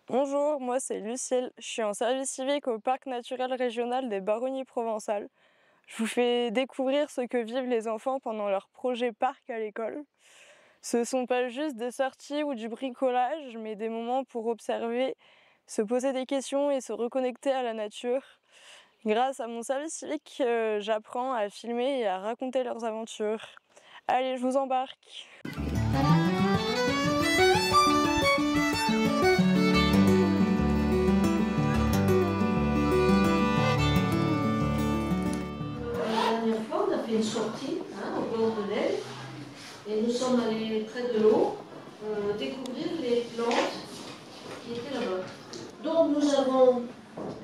Bonjour, moi c'est Lucille, je suis en service civique au Parc naturel régional des Baronnies provençales. Je vous fais découvrir ce que vivent les enfants pendant leur projet parc à l'école. Ce ne sont pas juste des sorties ou du bricolage, mais des moments pour observer, se poser des questions et se reconnecter à la nature. Grâce à mon service civique, j'apprends à filmer et à raconter leurs aventures. Allez, je vous embarque! La dernière fois, on a fait une sortie au bord de l'Aisne et nous sommes allés près de l'eau découvrir les plantes qui étaient là-bas. Donc nous avons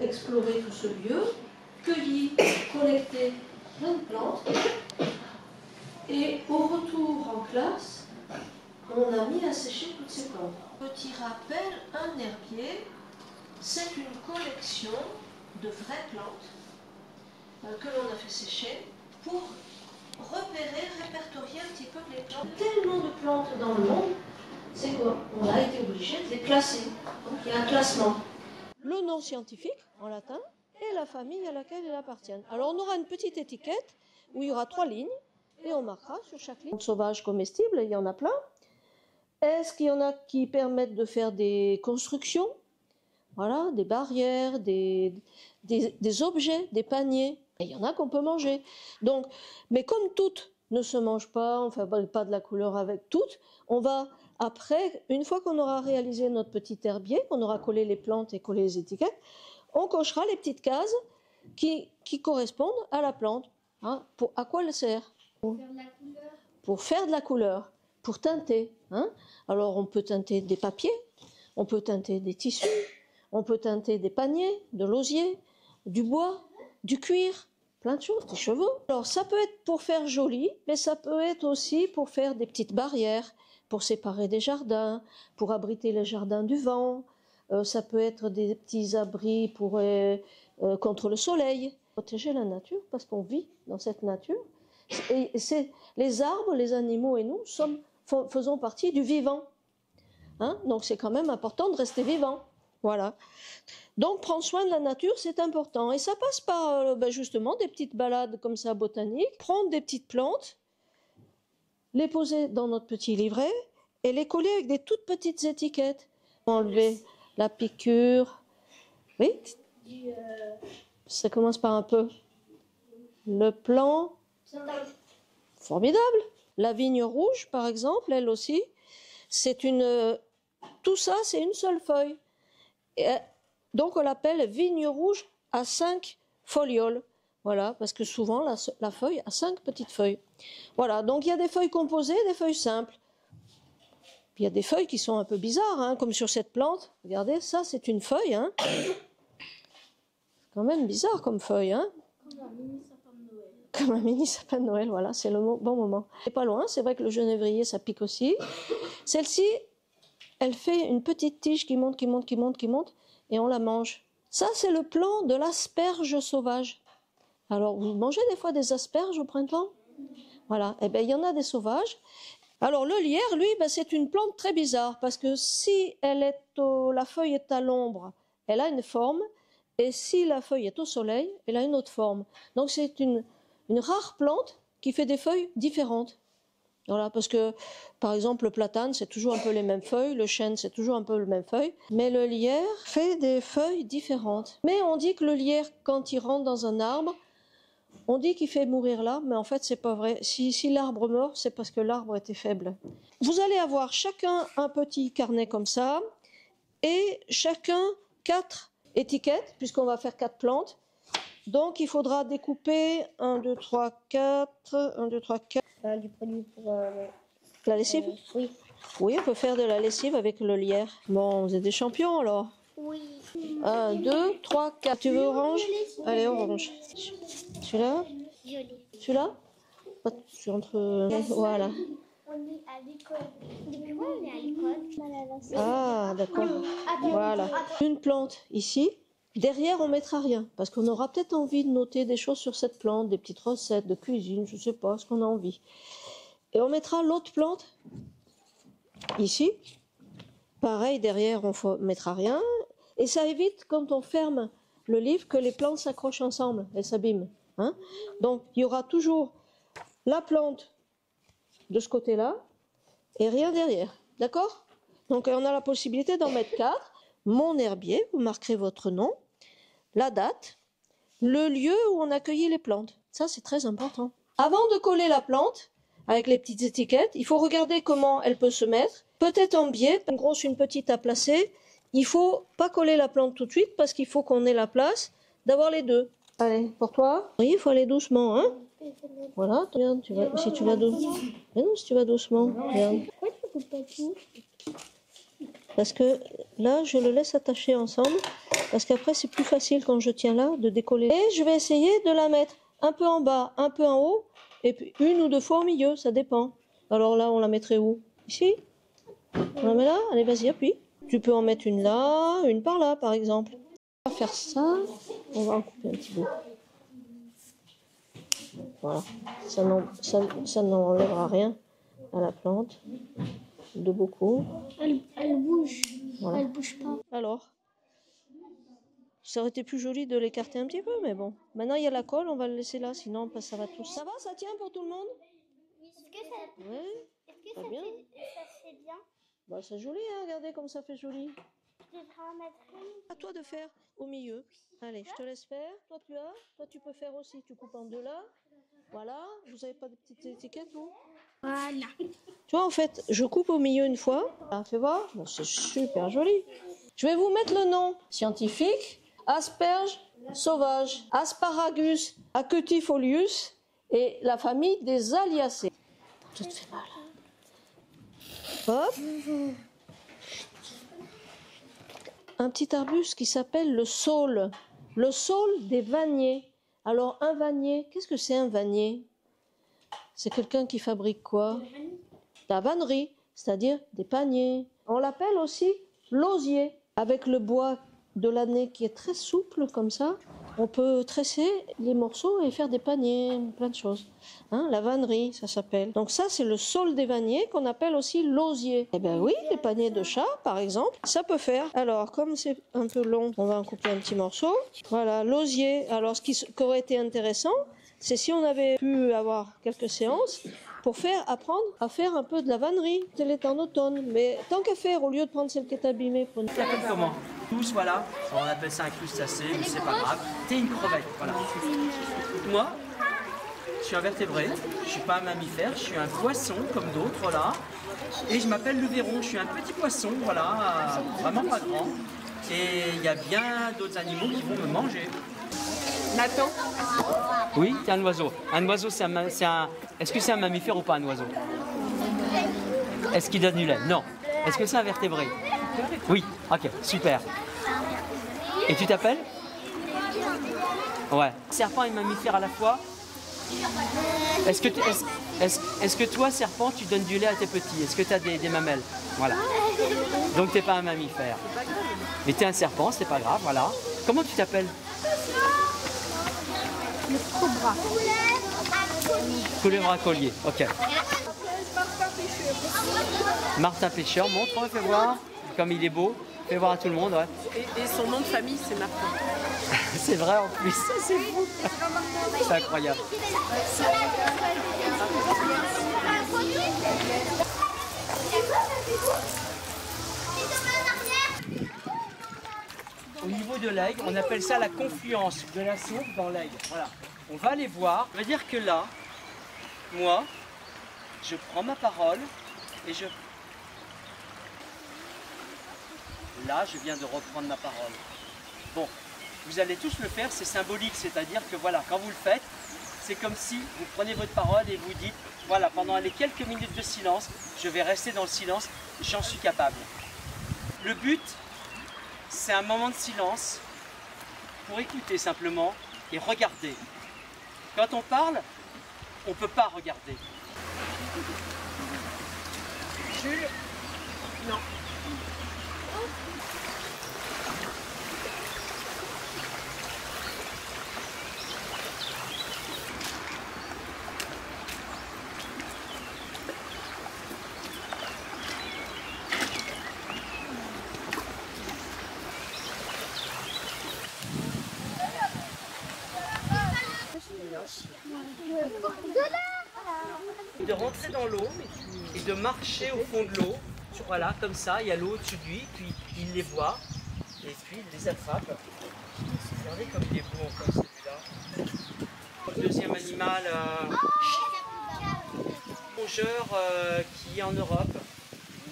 exploré tout ce lieu, cueilli, collecté plein de plantes et au retour en classe, on a mis à sécher toutes ces plantes. Petit rappel, un herbier, c'est une collection de vraies plantes que l'on a fait sécher pour repérer, répertorier un petit peu les plantes. Tellement de plantes dans le monde, c'est quoi? On a été obligé de les classer. Donc il y a un classement. Le nom scientifique en latin et la famille à laquelle elles appartiennent. Alors on aura une petite étiquette où il y aura 3 lignes et on marquera sur chaque ligne. Sauvages comestibles, il y en a plein. Est-ce qu'il y en a qui permettent de faire des constructions? Voilà, des barrières, des objets, des paniers. Et il y en a qu'on peut manger. Donc, mais comme toutes ne se mangent pas, on ne fait pas de la couleur avec toutes, on va après, une fois qu'on aura réalisé notre petit herbier, qu'on aura collé les plantes et collé les étiquettes, on cochera les petites cases qui correspondent à la plante. Hein, à quoi elle sert? Pour faire de la couleur. Pour faire de la couleur, pour teinter. Hein. Alors on peut teinter des papiers, on peut teinter des tissus, on peut teinter des paniers, de l'osier, du bois, du cuir, plein de choses, des cheveux. Alors ça peut être pour faire joli, mais ça peut être aussi pour faire des petites barrières, pour séparer des jardins, pour abriter les jardins du vent. Ça peut être des petits abris pour, contre le soleil. Protéger la nature parce qu'on vit dans cette nature. Et les arbres, les animaux et nous faisons partie du vivant. Hein, donc c'est quand même important de rester vivant. Voilà. Donc prendre soin de la nature, c'est important. Et ça passe par justement des petites balades comme ça botaniques, prendre des petites plantes, les poser dans notre petit livret et les coller avec des toutes petites étiquettes. Enlever la piqûre. Oui. Ça commence par un peu. Le plan. Formidable. La vigne rouge, par exemple, elle aussi, c'est une. Tout ça, c'est une seule feuille. Et donc on l'appelle vigne rouge à 5 folioles. Voilà, parce que souvent la feuille a 5 petites feuilles. Voilà, donc il y a des feuilles composées, des feuilles simples. Puis il y a des feuilles qui sont un peu bizarres, hein, comme sur cette plante. Regardez, ça c'est une feuille. Hein. C'est quand même bizarre comme feuille. Hein. Comme un mini sapin de Noël. Comme un mini sapin de Noël, voilà, c'est le bon moment. C'est pas loin, c'est vrai que le genévrier ça pique aussi. Celle-ci, elle fait une petite tige qui monte, qui monte, qui monte, qui monte. Et on la mange. Ça, c'est le plan de l'asperge sauvage. Alors, vous mangez des fois des asperges au printemps? Voilà. Eh bien, il y en a des sauvages. Alors, le lierre, lui, c'est une plante très bizarre parce que si la feuille est à l'ombre, elle a une forme. Et si la feuille est au soleil, elle a une autre forme. Donc, c'est une rare plante qui fait des feuilles différentes. Voilà, parce que, par exemple, le platane, c'est toujours un peu les mêmes feuilles, le chêne, c'est toujours un peu les mêmes feuilles, mais le lierre fait des feuilles différentes. Mais on dit que le lierre, quand il rentre dans un arbre, on dit qu'il fait mourir l'arbre, mais en fait, c'est pas vrai. Si l'arbre meurt, c'est parce que l'arbre était faible. Vous allez avoir chacun un petit carnet comme ça, et chacun 4 étiquettes, puisqu'on va faire 4 plantes. Donc, il faudra découper 1, 2, 3, 4, 1, 2, 3, 4. Du produit pour la lessive? Oui. Oui, on peut faire de la lessive avec le lierre. Bon, vous êtes des champions alors. Oui. 1, 2, 3, 4. Tu veux orange? Allez, orange. Celui-là? Joli. Celui-là? Je suis entre. Voilà. On est à l'école. Depuis quand on est à l'école? Ah, d'accord. Voilà. Une plante ici. Derrière, on mettra rien. Parce qu'on aura peut-être envie de noter des choses sur cette plante, des petites recettes de cuisine, je sais pas, ce qu'on a envie. Et on mettra l'autre plante ici. Pareil, derrière, on ne mettra rien. Et ça évite, quand on ferme le livre, que les plantes s'accrochent ensemble et s'abîment. Hein. Donc, il y aura toujours la plante de ce côté-là et rien derrière. D'accord? Donc, on a la possibilité d'en mettre 4. Mon herbier, vous marquerez votre nom, la date, le lieu où on accueillit les plantes. Ça, c'est très important. Avant de coller la plante, avec les petites étiquettes, il faut regarder comment elle peut se mettre. Peut-être en biais, une grosse, une petite à placer. Il faut pas coller la plante tout de suite parce qu'il faut qu'on ait la place d'avoir les deux. Allez, pour toi. Oui, il faut aller doucement, hein. Voilà, regarde, si tu vas doucement. Mais non, si tu vas doucement, regarde. Pourquoi tu coupes pas tout? Parce que là, je le laisse attacher ensemble. Parce qu'après, c'est plus facile quand je tiens là de décoller. Et je vais essayer de la mettre un peu en bas, un peu en haut. Et puis une ou deux fois au milieu, ça dépend. Alors là, on la mettrait où? Ici? On la met là? Allez, vas-y, appuie. Tu peux en mettre une là, une par là, par exemple. On va faire ça. On va en couper un petit bout. Voilà. Ça n'enlèvera rien à la plante. De beaucoup. Elle bouge. Voilà. Elle bouge pas. Alors, ça aurait été plus joli de l'écarter un petit peu, mais bon. Maintenant, il y a la colle, on va le laisser là, sinon ça va tous. Ça va, ça tient pour tout le monde? Est-ce que ça, Ouais. ça bien. fait bien? Bah, c'est joli, hein, regardez comme ça fait joli. Je devrais en mettre une. À toi de faire au milieu. Allez, je te laisse faire. Toi, tu peux faire aussi. Tu coupes en deux là. Voilà. Vous avez pas de petites étiquettes, vous? Voilà. Tu vois, en fait, je coupe au milieu une fois. Ah, fais voir. Bon, c'est super joli. Je vais vous mettre le nom scientifique. Asperge sauvage. Asparagus acutifolius. Et la famille des Aliacées. Ça te fait mal. Hop. Un petit arbuste qui s'appelle le saule. Le saule des vanniers. Alors, un vannier, qu'est-ce que c'est un vannier? C'est quelqu'un qui fabrique quoi? La vannerie, c'est-à-dire des paniers. On l'appelle aussi l'osier. Avec le bois de l'année qui est très souple comme ça, on peut tresser les morceaux et faire des paniers, plein de choses. Hein, la vannerie, ça s'appelle. Donc ça, c'est le saule des vanniers qu'on appelle aussi l'osier. Eh bien oui, les paniers de chat, par exemple, ça peut faire. Alors, comme c'est un peu long, on va en couper un petit morceau. Voilà, l'osier. Alors, ce qui aurait été intéressant, c'est si on avait pu avoir quelques séances pour apprendre à faire un peu de la vannerie. Elle est en automne, mais tant qu'à faire, au lieu de prendre celle qui est abîmée. Ça s'appelle comment? Tous, voilà. On appelle ça un crustacé, mais c'est pas grave. T'es une crevette, voilà. Moi, je suis un vertébré, je suis pas un mammifère, je suis un poisson comme d'autres, voilà. Et je m'appelle le Véron, je suis un petit poisson, voilà, vraiment pas grand. Et il y a bien d'autres animaux qui vont me manger. Nathan? Oui, c'est un oiseau. Un oiseau, est-ce que c'est un mammifère ou pas un oiseau? Est-ce qu'il donne du lait? Non. Est-ce que c'est un vertébré? Oui, ok, super. Et tu t'appelles? Ouais. Serpent et mammifère à la fois? Est-ce que toi, serpent, tu donnes du lait à tes petits? Est-ce que tu as des mamelles? Voilà. Donc t'es pas un mammifère. Mais t'es un serpent, c'est pas grave, voilà. Comment tu t'appelles? Le cobra. Couleuvre à collier, ok. Martin Pêcheur, montre, fais voir. Comme il est beau, fais voir à tout le monde, ouais. Et son nom de famille, c'est Martin. C'est vrai en plus, ça c'est fou. C'est incroyable. Au niveau de l'aigle, on appelle ça la confluence de la source dans l'aigle. Voilà. On va aller voir. Ça veut dire que là, moi, je prends ma parole et là, je viens de reprendre ma parole. Bon, vous allez tous le faire, c'est symbolique, c'est-à-dire que voilà, quand vous le faites, c'est comme si vous prenez votre parole et vous dites, voilà, pendant les quelques minutes de silence, je vais rester dans le silence, j'en suis capable. Le but, c'est un moment de silence pour écouter simplement et regarder. Quand on parle, on ne peut pas regarder. Jules? Non. de rentrer dans l'eau et de marcher au fond de l'eau. Voilà, comme ça, il y a l'eau au-dessus de lui, puis il les voit, et puis il les attrape. Regardez comme il est beau encore celui-là. Le deuxième animal, rongeur qui est en Europe.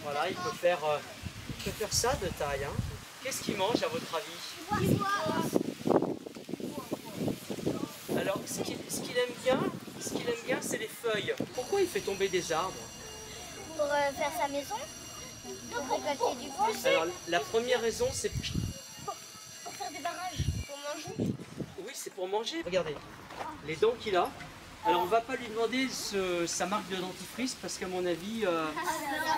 Voilà, il peut faire ça de taille. Hein. Qu'est-ce qu'il mange à votre avis? Alors, ce qu'il aime bien, c'est les feuilles. Pourquoi il fait tomber des arbres? Pour faire sa maison, pour récolter du fruit. Alors, la première raison, c'est... Pour faire des barrages, pour manger. Oui, c'est pour manger. Regardez, les dents qu'il a. Alors, on ne va pas lui demander sa marque de dentifrice parce qu'à mon avis,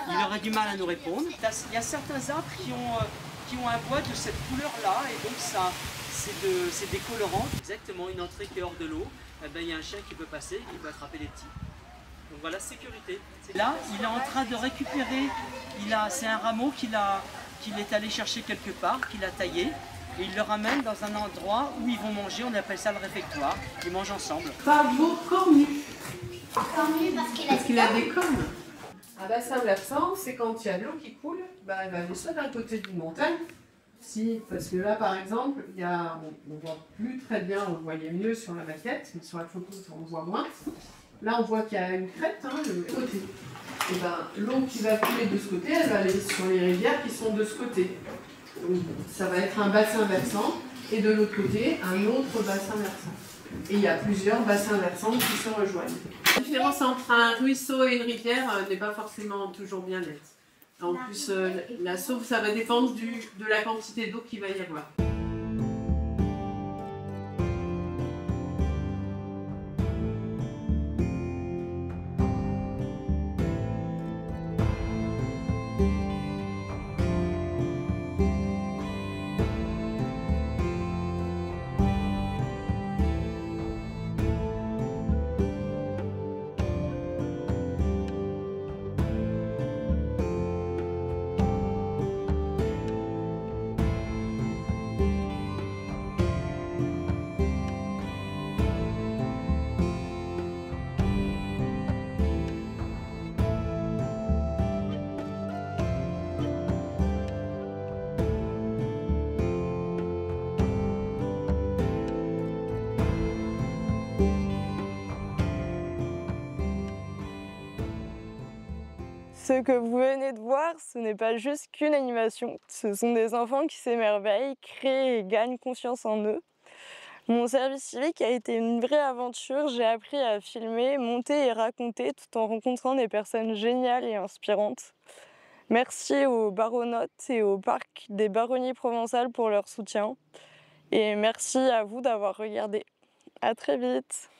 il aurait du mal à nous répondre. Il y a certains arbres qui ont un bois de cette couleur-là et donc ça, c'est des colorants. Exactement, une entrée qui est hors de l'eau. Eh ben, il y a un chien qui peut passer, il peut attraper les petits. Donc voilà, sécurité. Là, il est en train de récupérer, c'est un rameau qu'il est allé chercher quelque part, qu'il a taillé, et il le ramène dans un endroit où ils vont manger, on appelle ça le réfectoire. Ils mangent ensemble. Pavot cornu. Cornu parce qu'il a Des cornes. Un bassin versant, c'est quand il y a de l'eau qui coule, elle va aller soit d'un côté d'une montagne, parce que là par exemple, on ne voit plus très bien, on le voyait mieux sur la maquette, mais sur la photo on voit moins. Là on voit qu'il y a une crête, de côté. Et l'eau qui va couler de ce côté, elle va aller sur les rivières qui sont de ce côté. Donc, ça va être un bassin versant, et de l'autre côté, un autre bassin versant. Et il y a plusieurs bassins versants qui se rejoignent. La différence entre un ruisseau et une rivière n'est pas forcément toujours bien nette. En plus, la sauve, ça va dépendre de la quantité d'eau qu'il va y avoir. Ce que vous venez de voir, ce n'est pas juste qu'une animation. Ce sont des enfants qui s'émerveillent, créent et gagnent confiance en eux. Mon service civique a été une vraie aventure. J'ai appris à filmer, monter et raconter tout en rencontrant des personnes géniales et inspirantes. Merci aux Baronnottes et au Parc des Baronnies Provençales pour leur soutien. Et merci à vous d'avoir regardé. À très vite.